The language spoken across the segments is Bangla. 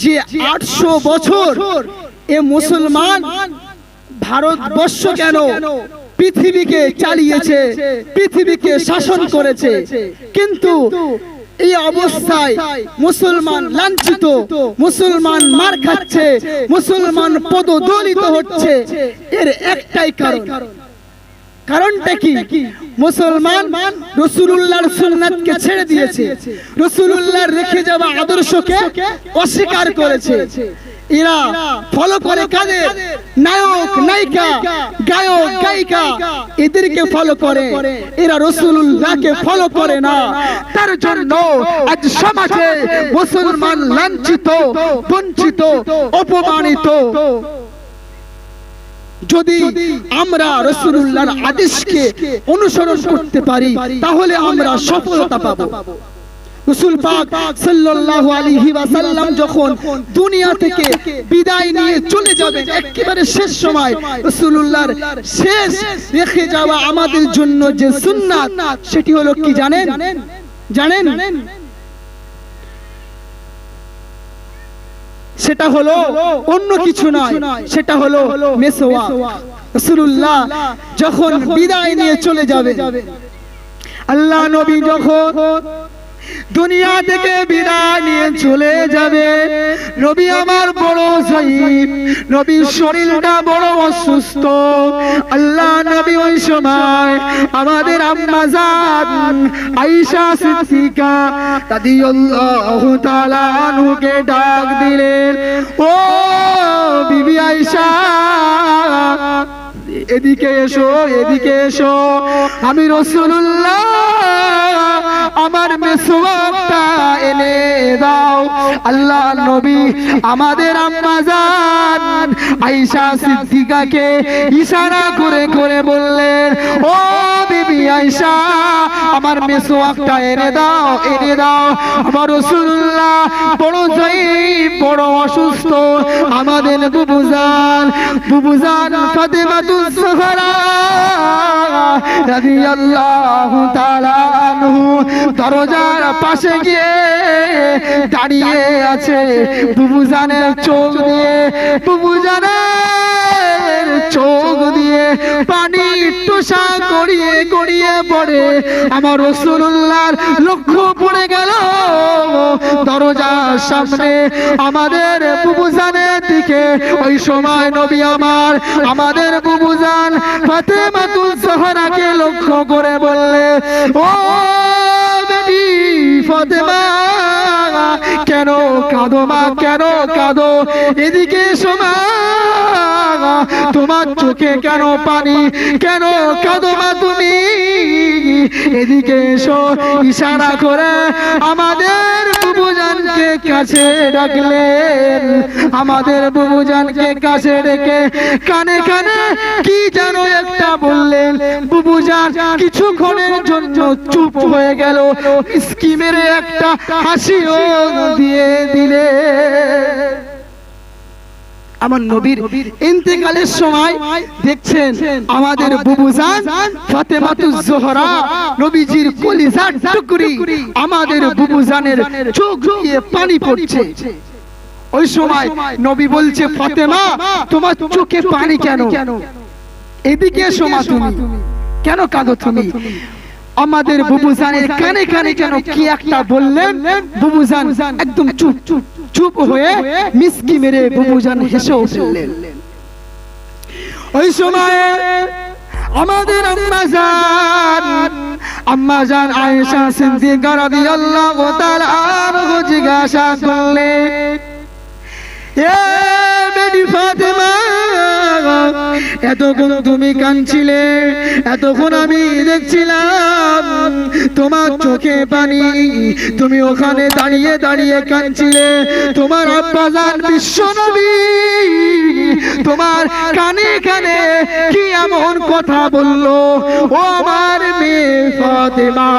যে 800 বছর এ মুসলমান ভারতবর্ষ কেন পৃথিবীকে চালিয়েছে, পৃথিবীকে শাসন করেছে, কিন্তু এই অবস্থায় মুসলমান লাঞ্ছিত, মুসলমান মার খাচ্ছে, মুসলমান পদদলিত হচ্ছে। এর একটাই কারণ। কারণটা কি? মুসলমান রাসূলুল্লাহর সুন্নাতকে ছেড়ে দিয়েছে, রাসূলুল্লাহর রেখে যাওয়া আদর্শকে অস্বীকার করেছে। এরা ফলো করে কাদের? নায়ক নায়িকা, গায়ক গায়িকা, এদেরকে ফলো করে। এরা রাসূলুল্লাহকে ফলো করে না। তার জন্য আজ সমাজে মুসলমান লাঞ্ছিত, বঞ্চিত, অপমানিত। যদি আমরা রাসূলুল্লাহর আদেশকে অনুসরণ করতে পারি তাহলে আমরা সফলতা পাবো। রাসূল পাক সাল্লাল্লাহু আলাইহি ওয়াসাল্লাম যখন দুনিয়া থেকে বিদায় নিয়ে চলে যাবেন, একেবারে শেষ সময়, রাসূলুল্লাহর শেষ রেখে যাওয়া আমাদের জন্য যে সুন্নাত, সেটি হলো কি জানেন? জানেন? সেটা হলো অন্য কিছু নয়, সেটা হলো মেসওয়াক। রাসূলুল্লাহ যখন বিদায় নিয়ে চলে যাবে, আল্লাহ নবী যখন দুনিয়া থেকে বিদায় নিয়ে চলে যাবে, নবী আমার বড় যায়েব, নবীর শরীরটা বড় অসুস্থ। আল্লাহ নবী ওই সময় আমাদের আম্মা জান আয়েশা সিদ্দিকা রাদিয়াল্লাহু তাআলা আনহাকে ডাক দিলেন, ও বিবি আয়েশা, এদিকে এসো, এদিকে এসো। আমি রাসূলুল্লাহ আমার মেসওয়াকটা এনে দাও। আল্লাহ নবী আমাদের আম্মা জান আয়েশা সিদ্দিকাকে ইশারা করে করে বললেন, ও বিবি আয়েশা, আমার মেসওয়াকটা এনে দাও, এনে দাও। আমার রাসূলুল্লাহ বড় যায়েব, বড় অসুস্থ। আমাদের বুবুজান ফাতেমাতুজ জাহরা রাদিয়াল্লাহু তাআলা আনহু দরজার পাশে গিয়ে দাঁড়িয়ে আছে। বুবুজানের চোখ দিয়ে, বুবুজানের চোখ দিয়ে পানি টোসা গড়িয়ে গড়িয়ে পড়ে। আমার রাসূলুল্লাহর লক্ষ্য পড়ে গেল দরজার সামনে আমাদের বুবুজানের দিকে। ওই সময় নবী আমাদের বুবুজান ফাতেমাতুজ জাহরাকে লক্ষ্য করে বললে, ও বেটি ফাতেমা, কেন কাঁদো মা, কেন কাঁদো? এদিকে এসো মা, তোমার চোখে কেন পানি, কেন কাঁদো মা তুমি? এদিকে এসো। ইশারা করে আমাদের বুবুজানকে কাছে ডাকলেন। আমাদের বুবুজানকে কাছে ডেকে কানে কানে কি যেন একটা বললেন। বুবুজান কিছুক্ষণের জন্য চুপ হয়ে গেল, মিষ্টি মেরে একটা হাসিও দিয়ে দিলে। আমার নবীর ইন্তেকালের সময় দেখছেন আমাদের বুবুজান ফাতেমাতুজ জাহরা, নবীজির কলিজার টুকরি, আমাদের বুবুজানের চোখ দিয়ে পানি পড়ছে। ওই সময় নবী বলছে, ফাতেমা, তোমার চোখে পানি কেন? এদিকে এসো মা, তুমি কেন কাঁদো তুমি? আমাদের বুবুজানের কানে কানে কেন কি একটা বললেন। বুবুজান একদম চুপ চুপ হয়ে মিষ্টি মেরে বুবুজান হেসে উঠলেন। ওই সময় আমাদের আম্মা জান আয়েশা সিদ্দিকা রাদিয়াল্লাহু তাআলা আনহা জিজ্ঞাসা করলেন, এ বেটি ফাতেমা, এতক্ষণ তুমি কাঁদছিলে, এতক্ষণ আমি দেখছিলাম তোমার চোখে পানি, তুমি ওখানে দাঁড়িয়ে দাঁড়িয়ে কাঁদছিলে। তোমার আব্বাজান বিশ্বনবী তোমার কানে কানে কি এমন কথা বললো? ও আমার মেয়ে ফাতেমা,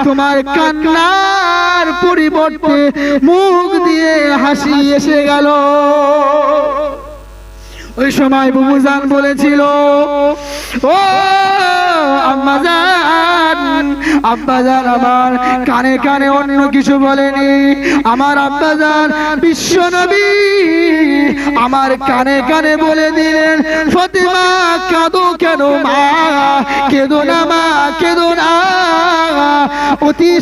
তোমার কান্নার পরিবর্তে মুখ দিয়ে হাসি এসে গেল। ওই সময় বুবুজান বলেছিল, ও আম্মাজান, আব্বাজান আমার কানে কানে অন্য কিছু বলেনি। আমার আব্বাজান বিশ্ব নবী আমার কানে কানে বলে দিলেন, ফাতেমা কাঁদো কেন মা, কেঁদো না মা, কেঁদো না, অতি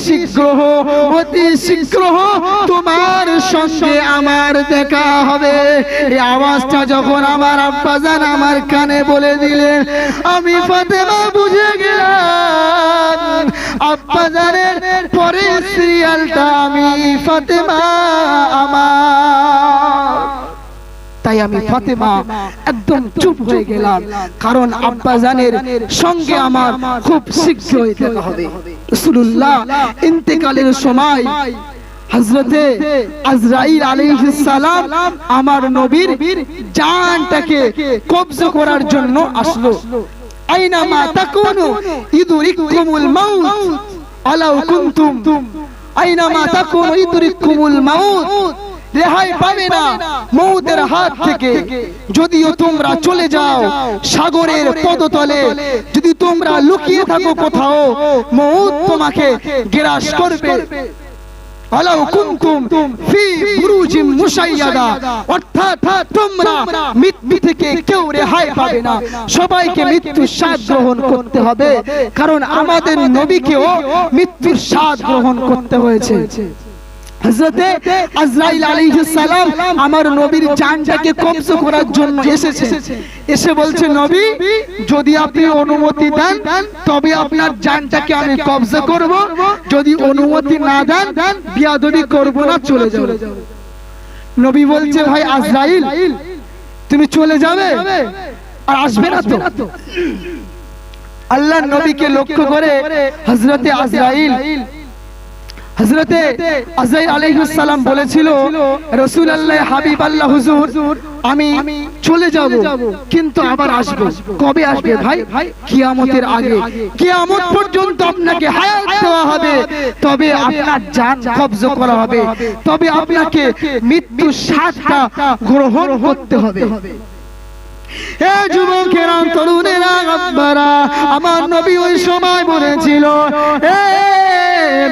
শীঘ্র তোমার সঙ্গে আমার দেখা হবে। এই আওয়াজটা যখন আমার আব্বাজান আমার কানে বলে দিলেন, আমি ফাতেমা বুঝে গেলাম আব্বাজানের পরে সিরিয়ালটা আমি ফাতেমা আমার। তাই আমি ফাতেমা একদম চুপ হয়ে গেলাম, কারণ আব্বাজানের সঙ্গে আমার খুব শীঘ্রই দেখা হবে। রাসূলুল্লাহ ইন্তেকালের সময় হযরতে আজরাইল আলাইহিস সালাম আমার নবীর জানটাকে কবজা করার জন্য আসলো। আইনামা তাকুনু ইদরিকুমুল মাউত আলাউ কুনতুম, আইনামা তাকুনু ইদরিকুমুল মাউত, রেহাই পাবে না মউতের হাত থেকে। যদিও তোমরা চলে যাও সাগরের পদতলে, যদি তোমরা লুকিয়ে থাকো কোথাও, মউত তোমাকে গ্রাস করবে। আলাউ কুনতুম ফি বুরুজিম মুশাইয়াদা, অর্থাৎ তোমরা মৃত্যু থেকে কেউ রেহাই পাবে না, সবাইকে মৃত্যুর স্বাদ গ্রহণ করতে হবে, কারণ আমাদের নবীকেও মৃত্যুর স্বাদ গ্রহণ করতে হয়েছে। হযরতে আজরাইল আলাইহিস সালাম আমার নবীর জানটাকে কবজা করার জন্য এসেছে। এসে বলছে, নবী যদি আপনি অনুমতি দেন তবে আপনার জানটাকে আমি কবজা করব, যদি অনুমতি না দেন বিয়াদবি করব না, চলে যাব। নবী বলছে, ভাই আজরাইল তুমি চলে যাবে আর আসবে না তো? আল্লাহর নবীকে লক্ষ্য করে হযরতে আজরাইল আলাইহিস সালাম বলেছিল, রাসূলুল্লাহ হাবিব আল্লাহ হুজুর আমি চলে যাব কিন্তু আবার আসব। কবে আসবে ভাই? কিয়ামতের আগে, কিয়ামত পর্যন্ত আপনাকে হায়াত দেওয়া হবে, তবে আপনার জান কবজা করা হবে, তবে আপনাকে মৃত্যুর স্বাদটা গ্রহণ করতে হবে। হে যুবকেরা, তরুণেরা, আব্বারা, আমার নবী ওই সময় বলেছিল, এ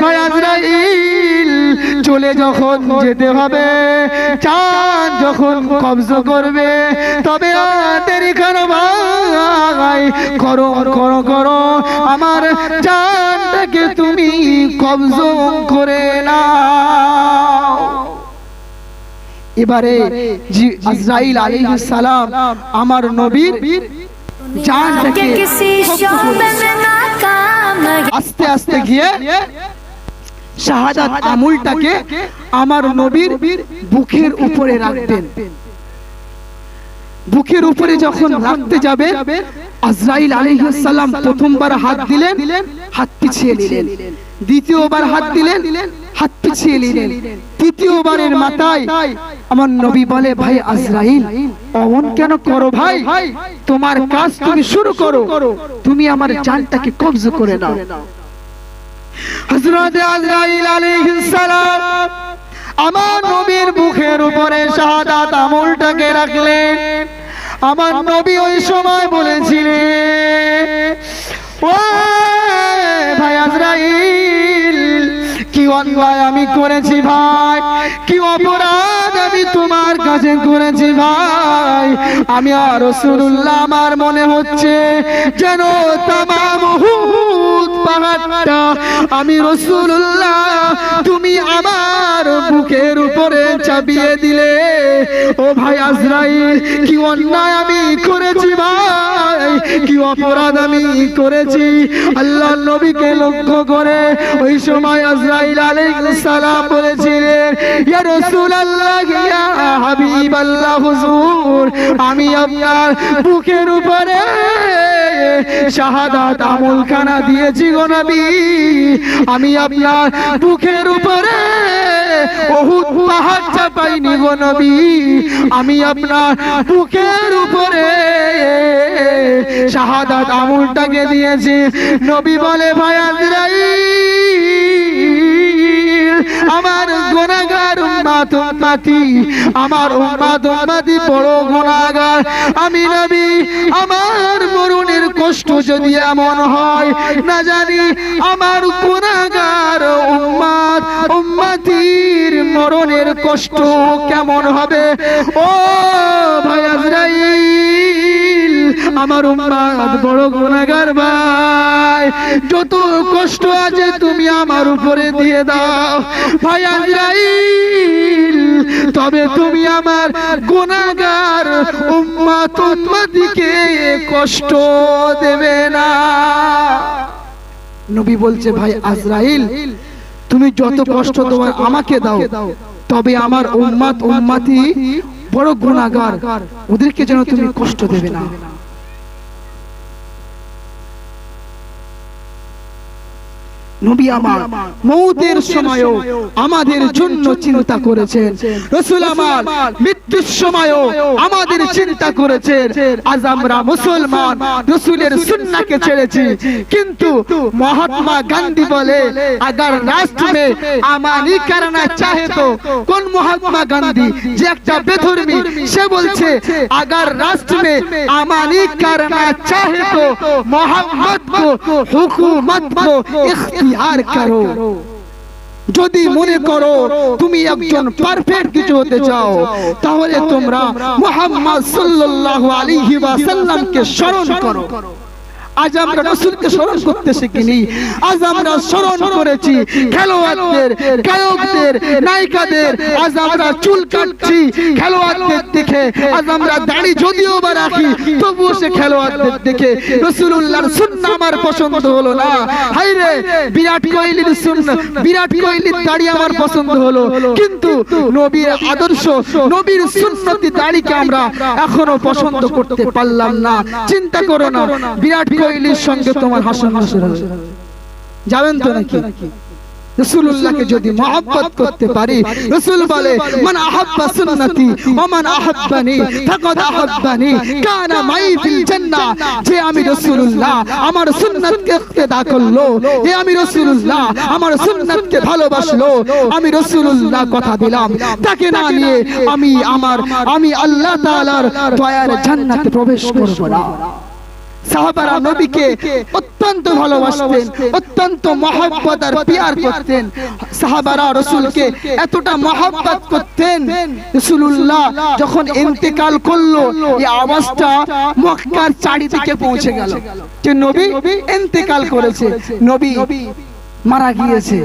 ভাই আজরাইল চলে যখন যেতে হবে, চাঁদ যখন কবজা করবে, তবে দেরি করো ভাই, করো করো করো, আমার জানটাকে তুমি কবজা করে নাও। এবারে আজরাইল আলাইহিস সালাম আমার নবীর জানটাকে আস্তে আস্তে গিয়ে শাহাদাত আমুলটাকে আমার নবীর বুকের উপরে রাখবেন। বুকের উপরে যখন রাখতে যাবে, আজরাইল আলাইহিস সালাম প্রথমবার হাত দিলেন, হাত পিছিয়ে নিলেন, দ্বিতীয়বার হাত দিলেন, হাত পিছিয়ে নিলেন, তৃতীয়বারের মাথায় আমার নবী বলে, ভাই আজরাইল অমন কেন করো ভাই, তোমার কাজ তুমি শুরু করো, তুমি আমার জানটাকে কবজা করে নাও। হযরত আজরাইল আলাইহিস সালাম আমার নবীর বুকের উপরে শাহাদাত আমলটাকে রাখলেন। আমার নবী ওই সময় বলেছিলেন, ও ভাই আজরাইল কি অন্যায় আমি করেছি ভাই, কি অপরাধ আমি তোমার কাছে করেছি ভাই, আমি আর রাসূলুল্লাহ আমার মনে হচ্ছে যেন তামাম উহুদ পাহাড়টা আমি রাসূলুল্লাহ তুমি আমার বুকের উপরে চাপিয়ে দিলে। ও ভাই আজরাইল কি অন্যায় আমি করেছি ভাই, কি অপরাধ আমি করেছি। আল্লাহর নবীকে লক্ষ্য করে ওই সময় আজরাইল আলাইহিস সালাম বলেছিলেন, ইয়া রাসূলুল্লাহ, ইয়া হাবিবাল্লাহ হুজুর, আমি আপনার বুকের উপরে শাহাদাত আমলখানা দিয়েছি গো নবী, আমি আপনার বুকের উপরে উহুদ পাহাড় চাপাইনি গো নবী, আমি আপনার বুকের উপরে শাহাদাত আমলটাকে দিয়েছি। নবী বলে, ভাই আজরাইল আমার গুনাহগার উম্মত উম্মতি, আমার উম্মত উম্মতি বড় গুনাহগার। আমি নবী আমার মরণের কষ্ট যদি এমন হয়, না জানি আমার গুনাহগার উম্মত উম্মতির মরণের কষ্ট কেমন হবে। ও ভাই আজরাইল, আমার উম্মত বড় গুনাহগার ভাই, যত কষ্ট আছে তুমি আমার উপরে দিয়ে দাও ভাই আজরাইল, তবে তুমি আমার গুনাহগার উম্মত উম্মতিকে কষ্ট দেবে না। নবী বলছে ভাই আজরাইল, তুমি যত কষ্ট তোমার আমাকে দাও, তবে আমার উম্মত উম্মতি বড় গুনাহগার, ওদেরকে যেন তুমি কষ্ট দেবে না। নবী আমার মৌতের সময়ও আমাদের জন্য চিন্তা করেছেন, রাসূল আমার মৃত্যুর সময়ও আমাদের চিন্তা করেছেন। আজ আমরা মুসলমান রাসূলের সুন্নাহকে ছেড়েছি, কিন্তু মহাত্মা গান্ধী বলে अगर राष्ट्र में अमानी करना चाहे तो, কোন মহাত্মা গান্ধী যে একটা বেধর্মী, সে বলছে अगर राष्ट्र में अमानी करना चाहे तो मोहम्मद को हुकूमत को इख्तियार करो। যদি মনে করো তুমি একজন পারফেক্ট কিছু হতে চাও, তাহলে তোমরা মুহাম্মদ সাল্লাল্লাহু আলাইহি ওয়াসাল্লামকে স্মরণ করো। আজ আমরা রাসূলকে স্মরণ করতে শিখিনি, আজ আমরা স্মরণ করেছি খেলোয়াড়দের, গায়কদের, নায়িকাদের। আজ আমরা চুল কাটছি খেলোয়াড়দের দেখে, আজ আমরা দাড়ি যদিও বা রাখি তবুও সে খেলোয়াড়দের দেখে। রাসূলুল্লাহর সুন্নাহ আমার পছন্দ হলো না, হায়রে বিরাট কোহলির সুন্নাহ, বিরাট কোহলির দাড়ি আমার পছন্দ হলো, কিন্তু নবীর আদর্শ, নবীর সুন্নতি দাড়িকে আমরা এখনো পছন্দ করতে পারলাম না। চিন্তা করো না, বিরাট কোহলির সঙ্গে তোমার হাসান নাসর যাবেন তো নাকি? রাসূলুল্লাহকে যদি মহব্বত করতে পারি, রাসূল বলে মান আহাব্বা সুন্নতি ওয়া মান আহাব্বানি ফাকাদ আহাব্বানি কানা মাই ফিল জান্নাহ। যে আমি রাসূলুল্লাহ আমার সুন্নাতকে ইক্তেদা করলো, যে আমি রাসূলুল্লাহ আমার সুন্নাতকে ভালোবাসলো, আমি রাসূলুল্লাহ কথা দিলাম তাকে না নিয়ে আমি আল্লাহ তাআলার দয়ার জান্নাতে প্রবেশ করব না। সাহাবারা নবীকে অত্যন্ত ভালোবাসতেন, অত্যন্ত মহব্বত আর পিয়ার করতেন। সাহাবারা রাসূলকে এতটা মহব্বত করতেন, রাসূলুল্লাহ যখন ইন্তেকাল করলো এই আওয়াজটা মক্কার চারিদিকে পৌঁছে গেল যে নবী ইন্তেকাল করেছে, নবী মারা গিয়েছে।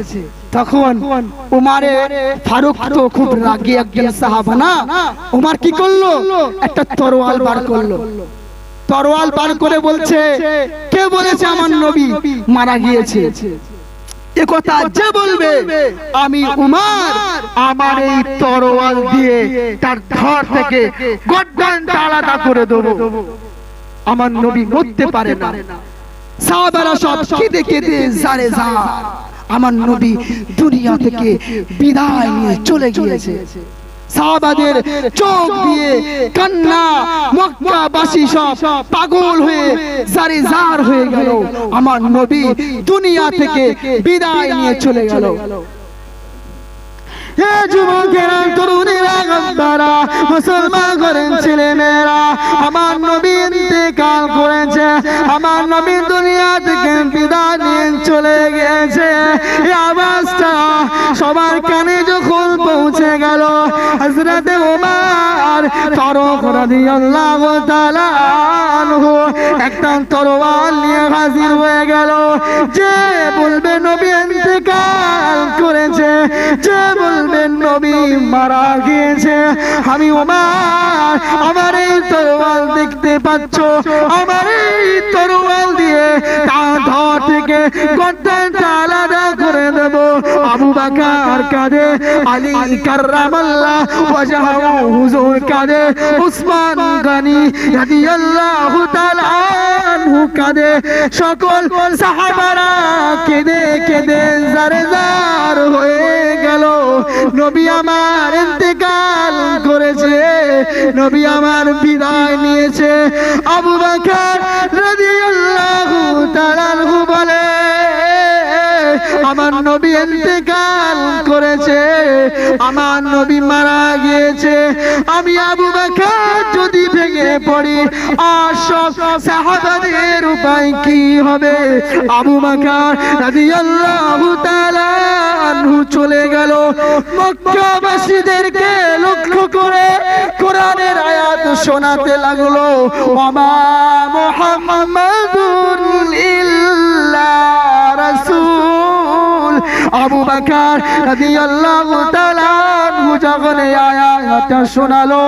তখন উমারে ফারুক তো খুব রাগী একজন সাহাবা না, উমার কি করলো, একটা তরোয়াল বার করলো, তরোয়াল বার করে বলছে কে বলেছে আমার নবী মারা গিয়েছে? এ কথা যে বলবে আমি উমর আমার এই তরোয়াল দিয়ে তার ধর থেকে গর্দানটা আলাদা করে দেব। আমার নবী মরতে পারে না। সাহাবারা সব কেঁদে কেঁদে জারে যা, আমার নবী দুনিয়া থেকে বিদায় নিয়ে চলে গিয়েছে। সাহাবাদের চোখ দিয়ে কান্না, মক্কাবাসী সব পাগল হয়ে জারে জার হয়ে গেল। আমার নবী দুনিয়া থেকে বিদায় নিয়ে চলে গেল। হে যুবকেরা, তরুণীরা, গাদ্দারা, মুসলমান ঘরের ছেলেমেয়েরা, আমার নবী ইন্তেকাল করেছে, আমার নবী দুনিয়া থেকে বিদায় নিয়ে চলে গেছে। এই আওয়াজটা সবার কানে যখন পৌঁছে গেল, হযরতে ওমর ফারুক রাদিয়াল্লাহু তাআলা আনহু একটা তরোয়াল নিয়ে হাজির হয়ে গেল। যে বলবে নবী ইন্তেকাল করেছে, যে বলবে নবী মারা গিয়েছে, আমি ওমর আমার এই তরোয়াল দেখতে পাচ্ছ, আমার এই তরোয়াল দিয়ে তার ধর থেকে গর্দানটা আলাদা করে দেব। আবু বকর কাঁদে, আলী কাররামাল্লাহ ওয়াজহাহু হুজুর কাঁদে, উসমান গনি রাদিয়াল্লাহু তাআলা আনহু কাঁদে, সকল সাহাবারা কেঁদে কেঁদে জারে জার হয়ে গেল। নবী আমার ইন্তেকাল করেছে, নবী আমার বিদায় নিয়েছে। আবু বকর রাদিয়াল্লাহু তাআলা আনহু বলে আমার নবী ইন্তেকাল করেছে, আমার নবী মারা গিয়েছে, আমি আবু বকর যদি ভেঙে পড়ি আর সব সাহাবাদের উপায় কি হবে? আবু বকর রাদিয়াল্লাহু তাআলা আনহু চলে গেল। মক্কাবাসীদেরকে লক্ষ্য করে কোরআনের আয়াত শোনাতে লাগলো, ওমা মুহাম্মাদুর ইল্লা রাসূল। আবু বকর রাদিয়াল্লাহু তাআলা আনহু যখন এই আয়াতটা শোনালো,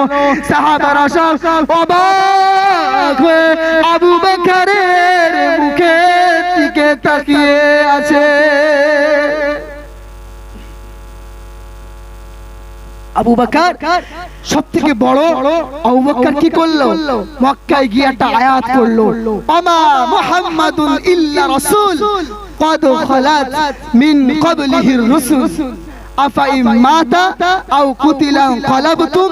সাহাবারা সব অবাক হয়ে আবু বকরের মুখের দিকে তাকিয়ে আছে। আবু বকর সবথেকে বড়। আবু বকর কি করলো? মক্কায় গিয়ে একটা আয়াত পড়লো, ওমা মুহাম্মাদুন ইল্লা রাসূল قد خلت من قبله الرسل أفإن مات أو قتل انقلبتم